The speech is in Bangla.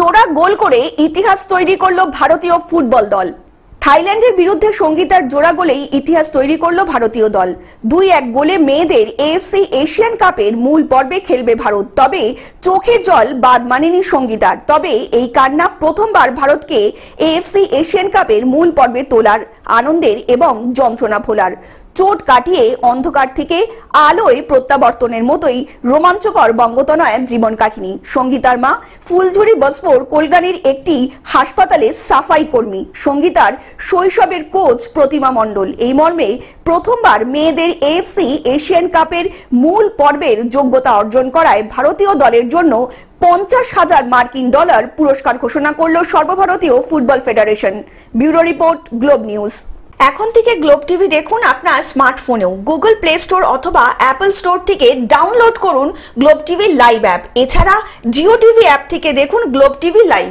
জোড়া গোল করে ইতিহাস তৈরি করলো ভারতীয় ফুটবল দল। থাইল্যান্ডের বিরুদ্ধে সঙ্গীতার জোড়া গোলেই ইতিহাস তৈরি করলো ভারতীয় দল। 2-1 গোলে মেয়েদের এএফসি এশিয়ান কাপের মূল পর্বে খেলবে ভারত। তবে চোখের জল বাদ মানেনি সঙ্গীতার। তবে এই কান্না প্রথমবার ভারতকে এএফসি এশিয়ান কাপের মূল পর্বে তোলার আনন্দের এবং যন্ত্রণা ভোলার। চোট কাটিয়ে অন্ধকার থেকে আলোয় প্রত্যাবর্তনের মতোই রোমাঞ্চকর বঙ্গতনয়ের জীবন কাহিনী। সঙ্গীতার মা ফুলঝুরি বসফোর কলকাতার একটি হাসপাতালে সাফাই কর্মী। সঙ্গীতার শৈশবের কোচ প্রতিমা মণ্ডল। এই মর্মে প্রথমবার মেয়েদের এএফসি এশিয়ান কাপের মূল পর্বের যোগ্যতা অর্জন করায় ভারতীয় দলের জন্য 50,000 মার্কিন ডলার পুরস্কার ঘোষণা করল সর্বভারতীয় football federation. Bureau report, globe news. এখন থেকে গ্লোব টিভি দেখুন আপনার স্মার্টফোনেও। গুগল প্লে স্টোর অথবা অ্যাপল স্টোর থেকে ডাউনলোড করুন গ্লোব টিভি লাইভ অ্যাপ। এছাড়া জিও টিভি অ্যাপ থেকে দেখুন গ্লোব টিভি লাইভ।